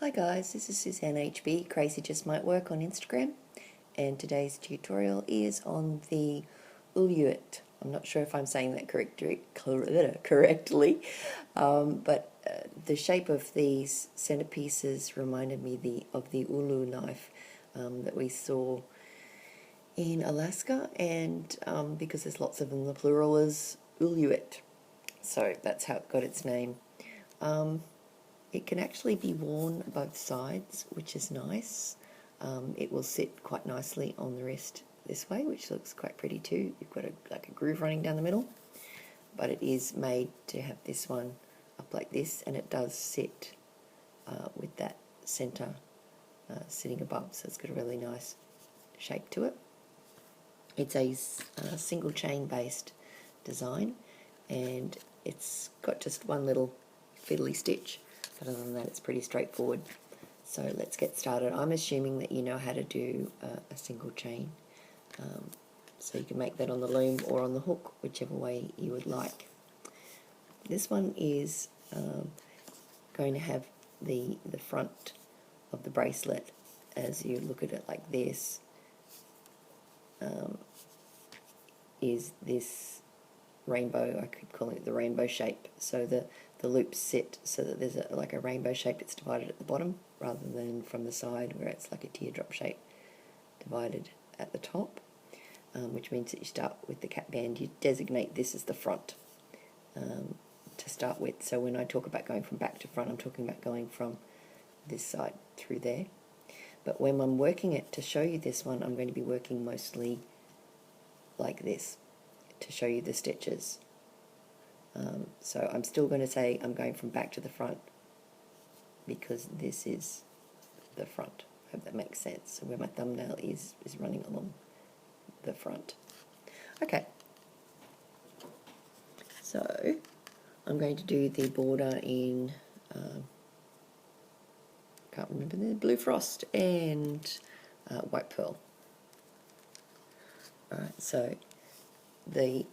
Hi guys, this is Suzanne HB, Crazy Just Might Work on Instagram, and today's tutorial is on the Uluit. I'm not sure if I'm saying that correctly, but the shape of these centerpieces reminded me of the ulu knife that we saw in Alaska, and because there's lots of them, the plural is Uluit, so that's how it got its name. It can actually be worn both sides, which is nice. It will sit quite nicely on the wrist this way, which looks quite pretty too. You've got like a groove running down the middle, but it is made to have this one up like this, and it does sit with that center sitting above, so it's got a really nice shape to it. It's a single chain based design, and it's got just one little fiddly stitch. But other than that, it's pretty straightforward. So let's get started. I'm assuming that you know how to do a single chain. So you can make that on the loom or on the hook, whichever way you would like. This one is going to have the front of the bracelet, as you look at it like this, is this rainbow. I could call it the rainbow shape. So the loops sit so that there's like a rainbow shape that's divided at the bottom, rather than from the side where it's like a teardrop shape divided at the top, which means that you start with the cap band. You designate this as the front to start with. So when I talk about going from back to front, I'm talking about going from this side through there. But when I'm working it, to show you this one, I'm going to be working mostly like this to show you the stitches. So I'm still going to say I'm going from back to the front because this is the front. I hope that makes sense. So where my thumbnail is running along the front. Okay. So I'm going to do the border in, can't remember, the Blue Frost and White Pearl. Alright, so the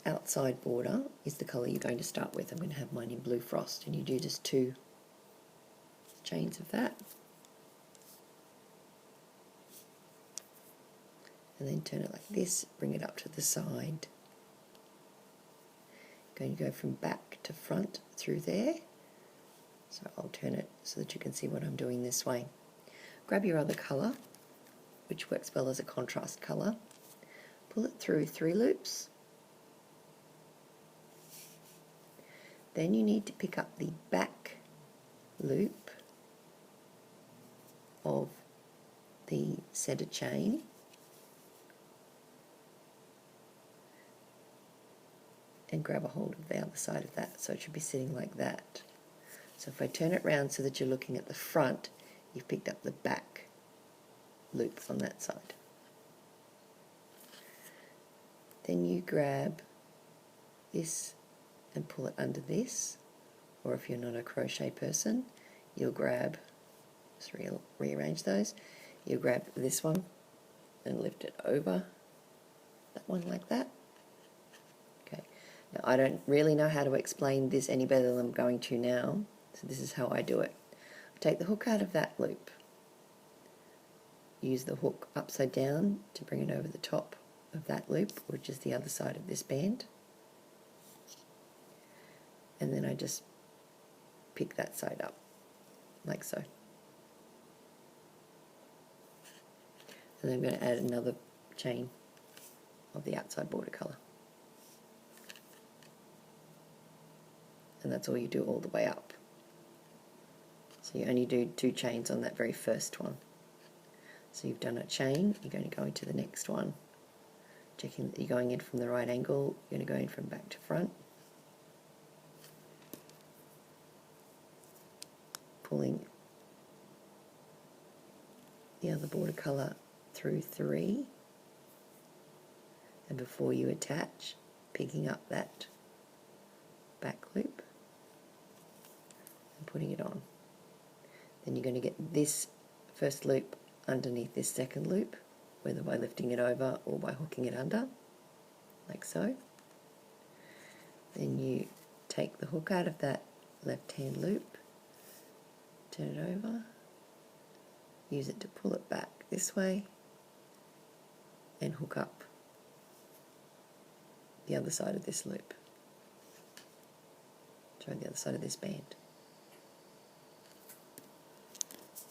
outside border is the colour you're going to start with. I'm going to have mine in Blue Frost, and you do just 2 chains of that, and then turn it like this, bring it up to the side. Going to go from back to front through there, so I'll turn it so that you can see what I'm doing this way. Grab your other colour, which works well as a contrast colour, pull it through 3 loops. Then you need to pick up the back loop of the center chain and grab a hold of the other side of that, so it should be sitting like that. So if I turn it round so that you're looking at the front, you've picked up the back loop on that side. Then you grab this and pull it under this, or if you're not a crochet person, you'll grab, just rearrange those, you'll grab this one and lift it over that one like that. Okay, now I don't really know how to explain this any better than I'm going to now, so this is how I do it. Take the hook out of that loop, use the hook upside down to bring it over the top of that loop, which is the other side of this band, and then I just pick that side up, like so. And then I'm going to add another chain of the outside border colour. And that's all you do all the way up. So you only do 2 chains on that very first one. So you've done a chain, you're going to go into the next one. Checking that you're going in from the right angle, you're going to go in from back to front. Pulling the other border colour through 3, and before you attach, picking up that back loop and putting it on. Then you're going to get this first loop underneath this second loop, whether by lifting it over or by hooking it under, like so. Then you take the hook out of that left hand loop, turn it over, use it to pull it back this way and hook up the other side of this loop, the other side of this band,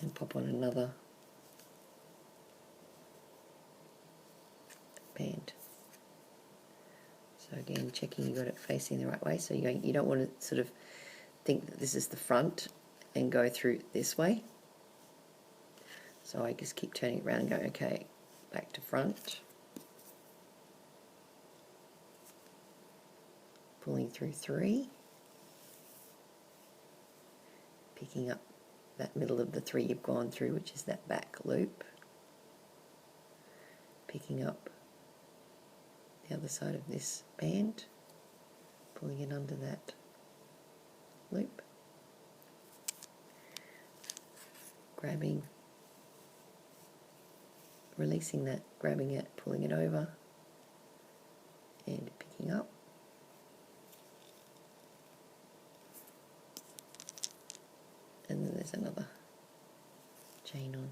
and pop on another band. So again, checking you got it facing the right way, so you don't want to sort of think that this is the front and go through this way. So I just keep turning it around and going, okay, back to front, pulling through 3, picking up that middle of the 3 you've gone through, which is that back loop, picking up the other side of this band, pulling it under that loop, grabbing, releasing that, grabbing it, pulling it over, and picking up. And then there's another chain on.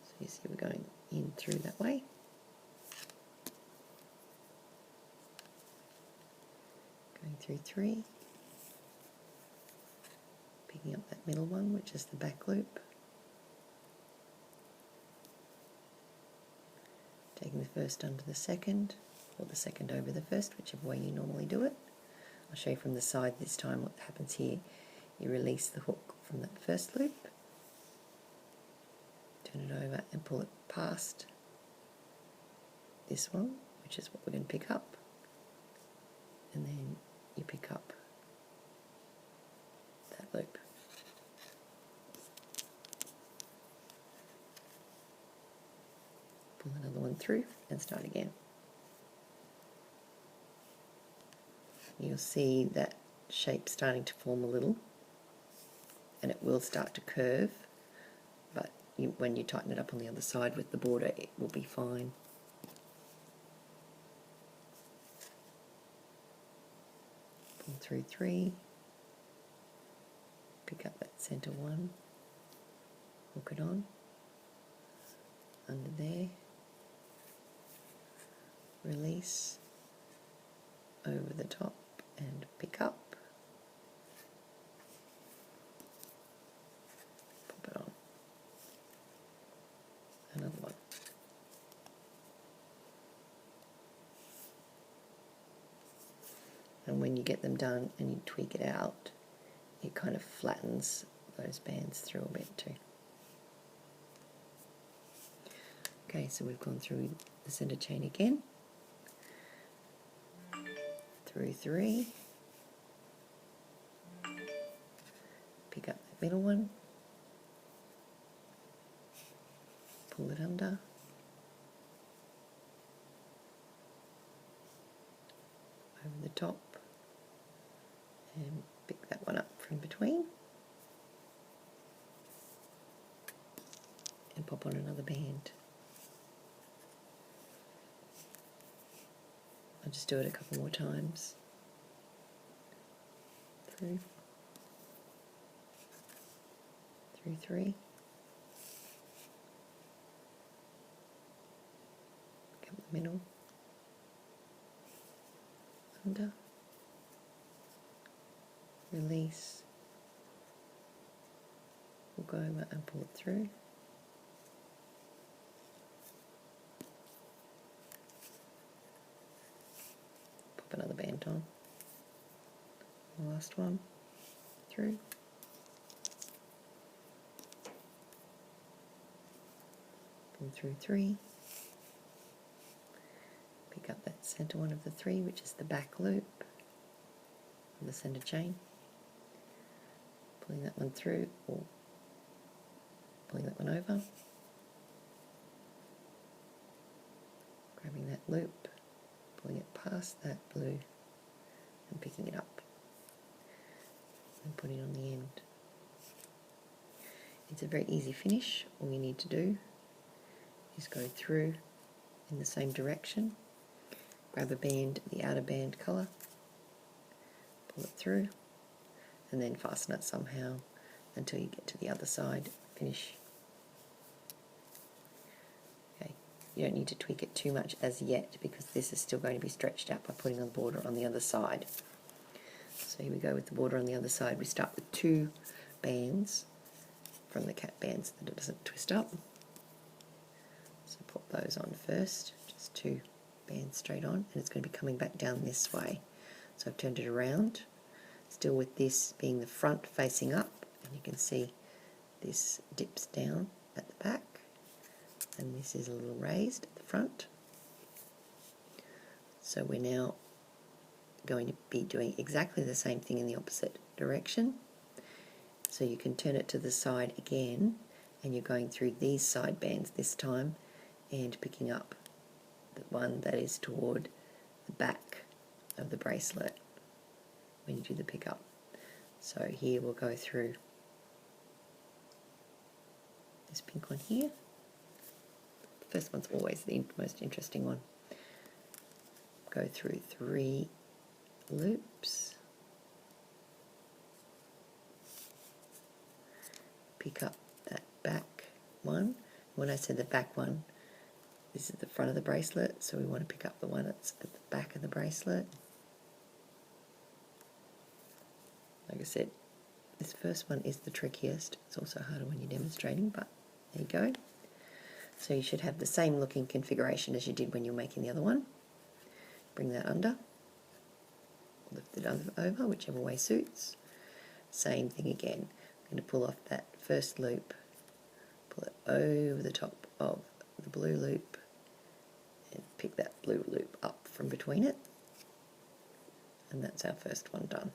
So you see we're going in through that way. Going through 3. Picking up that middle one, which is the back loop. Taking the first under the second, or the second over the first, whichever way you normally do it. I'll show you from the side this time what happens here. You release the hook from that first loop, turn it over and pull it past this one, which is what we're going to pick up, and then you pick up that loop. Pull another one through and start again. You'll see that shape starting to form a little, and it will start to curve, but when you tighten it up on the other side with the border, it will be fine. Pull through 3, pick up that center one, hook it on, under there, release, over the top, and pick up, pop it on, another one, and when you get them done and you tweak it out, it kind of flattens those bands through a bit too. Okay, so we've gone through the center chain again, through 3, pick up that middle one, pull it under, over the top, and pick that one up from between, and pop on another band. I'll just do it a couple more times. Through 3, pick up the middle, under, release, hook over and pull it through. Pop another band on. The last one through. Pull through 3. Pick up that center one of the 3, which is the back loop of the center chain. Pulling that one through, or pulling that one over. Grabbing that loop, pulling it past that blue, and picking it up and putting it on the end. It's a very easy finish. All you need to do is go through in the same direction grab a band, the outer band colour, pull it through, and then fasten it somehow until you get to the other side, finish. Okay, you don't need to tweak it too much as yet because this is still going to be stretched out by putting on the border on the other side. So here we go with the border on the other side. We start with 2 bands from the cap band so that it doesn't twist up. So put those on first, just 2 bands straight on, and it's going to be coming back down this way. So I've turned it around, still with this being the front facing up, and you can see this dips down at the back, and this is a little raised at the front. So we're now going to be doing exactly the same thing in the opposite direction. So you can turn it to the side again, and you're going through these side bands this time and picking up the one that is toward the back of the bracelet when you do the pickup. So here we'll go through this pink one here. The first one's always the most interesting one. Go through 3 loops, pick up that back one. When I said the back one, this is the front of the bracelet, so we want to pick up the one that's at the back of the bracelet. Like I said, this first one is the trickiest. It's also harder when you're demonstrating, but there you go. So you should have the same looking configuration as you did when you're making the other one. Bring that under, lift it over, whichever way suits. Same thing again. I'm going to pull off that first loop, pull it over the top of the blue loop, and pick that blue loop up from between it. And that's our first one done.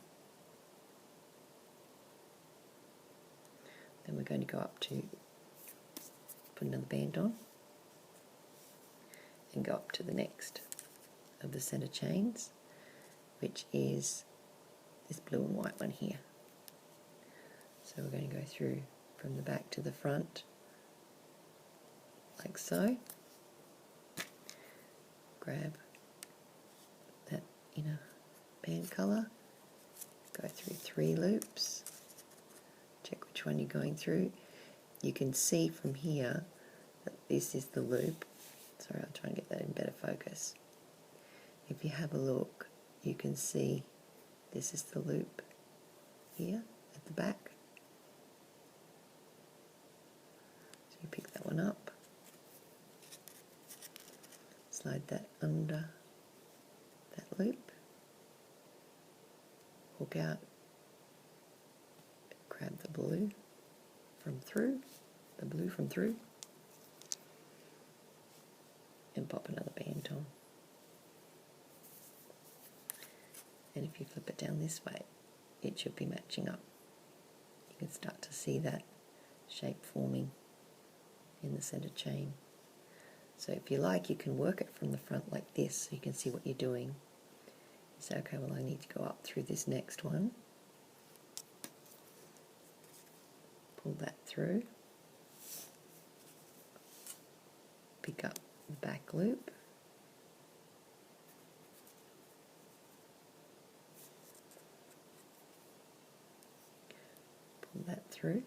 Then we're going to go up to put another band on and go up to the next of the center chains, which is this blue and white one here. So we're going to go through from the back to the front like so. Grab that inner band colour, go through 3 loops, check which one you're going through. You can see from here that this is the loop. Sorry, I'll try and get that in better focus. If you have a look, you can see this is the loop here at the back. So you pick that one up, slide that under that loop, hook out, grab the blue from through, and pop another band on. And if you flip it down this way, it should be matching up. You can start to see that shape forming in the center chain. So if you like, you can work it from the front like this so you can see what you're doing. You say, okay, well I need to go up through this next one. Pull that through. Pick up the back loop. Pull that through.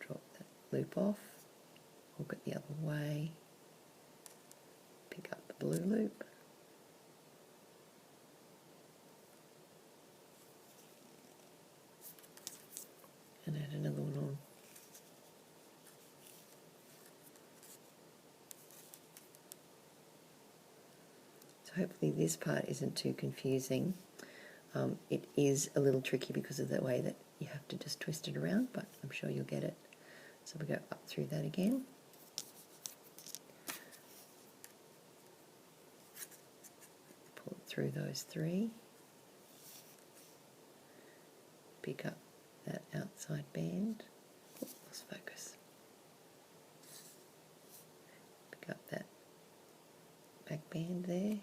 Drop that loop off. Hook it the other way. Pick up the blue loop. And add another one on. So hopefully this part isn't too confusing. It is a little tricky because of the way that you have to just twist it around, but I'm sure you'll get it. So we go up through that again. Pull it through those 3. Pick up that outside band. Oh, lost focus. Pick up that back band there.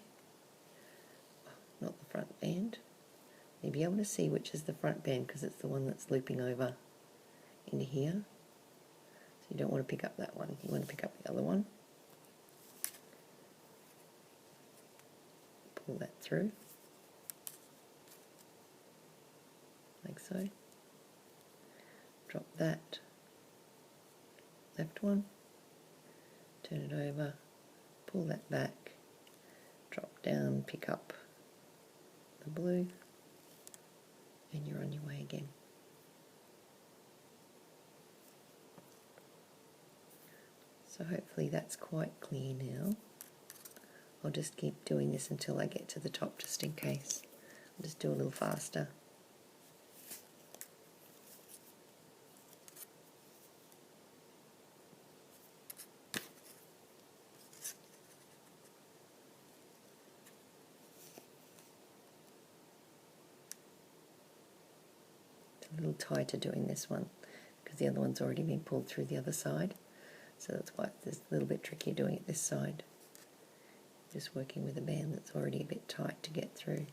Oh, not the front band. You'll be able to see which is the front band because it's the one that's looping over into here. So you don't want to pick up that one, you want to pick up the other one. pull that through, like so. Drop that left one, turn it over, pull that back, drop down, pick up the blue, and you're on your way again. So hopefully that's quite clear now. I'll just keep doing this until I get to the top, just in case. I'll just do a little faster. It's a little tighter doing this one because the other one's already been pulled through the other side. So that's why it's a little bit trickier doing it this side. Just working with a band that's already a bit tight to get through.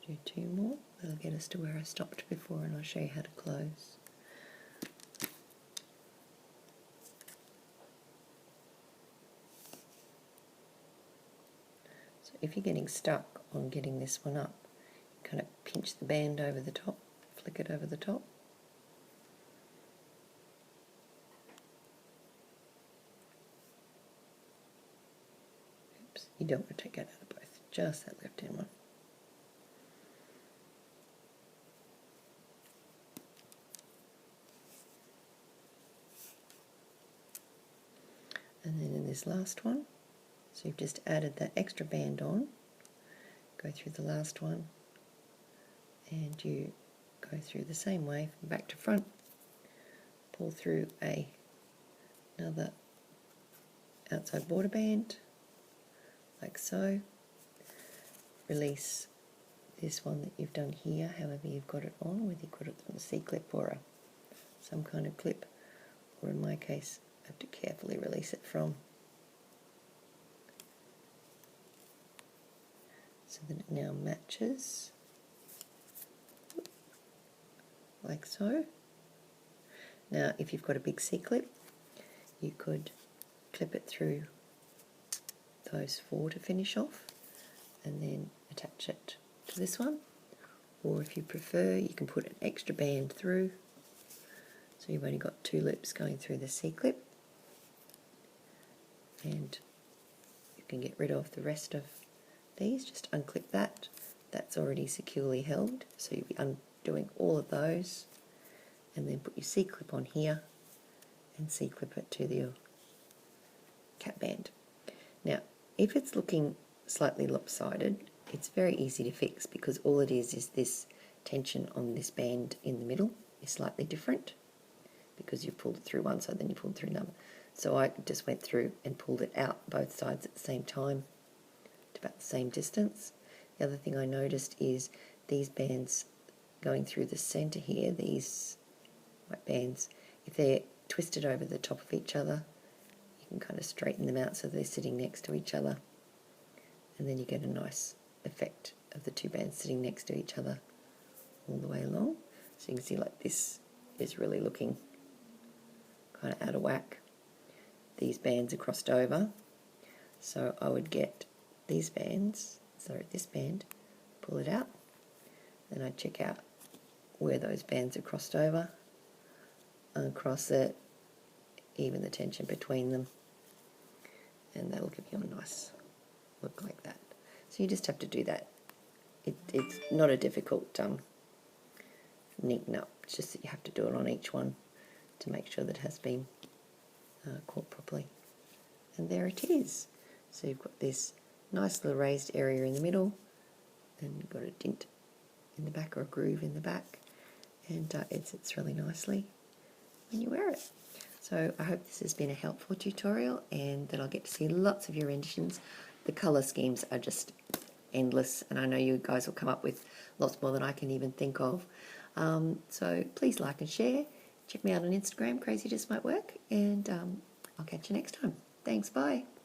Do 2 more, that'll get us to where I stopped before, and I'll show you how to close. So if you're getting stuck on getting this one up, kind of pinch the band over the top, flick it over the top. Oops, you don't want to take it out of both, just that left hand one. And then in this last one, so you've just added that extra band on, go through the last one, and you go through the same way from back to front, pull through another outside border band, like so, release this one that you've done here, however you've got it on, whether you've got it on a C-clip or some kind of clip, or in my case, I have to carefully release it from, so that it now matches, like so. Now if you've got a big C-clip, you could clip it through those 4 to finish off, and then attach it to this one, or if you prefer, you can put an extra band through, so you've only got 2 loops going through the C-clip, and you can get rid of the rest of these. Just unclip that, that's already securely held, so you'll be undoing all of those, and then put your C-clip on here and C-clip it to your cap band. Now if it's looking slightly lopsided, it's very easy to fix, because all it is this tension on this band in the middle is slightly different, because you've pulled it through one side, then you pulled through another. So I just went through and pulled it out both sides at the same time to about the same distance. The other thing I noticed is these bands going through the center here, these white bands, if they're twisted over the top of each other, you can kind of straighten them out so they're sitting next to each other, and then you get a nice effect of the 2 bands sitting next to each other all the way along. So you can see like this is really looking kind of out of whack. These bands are crossed over, so I would get these bands, so this band, pull it out, then I'd check out where those bands are crossed over, uncross it, even the tension between them, and that'll give you a nice look like that. So you just have to do that. It's not a difficult neaten up, it's just that you have to do it on each one to make sure that it has been caught properly. And there it is. So you've got this nice little raised area in the middle, and you've got a dint in the back, or a groove in the back, and it sits really nicely when you wear it. So I hope this has been a helpful tutorial, and that I'll get to see lots of your renditions. The colour schemes are just endless, and I know you guys will come up with lots more than I can even think of. So please like and share. Check me out on Instagram, Crazy Just Might Work, and I'll catch you next time. Thanks, bye.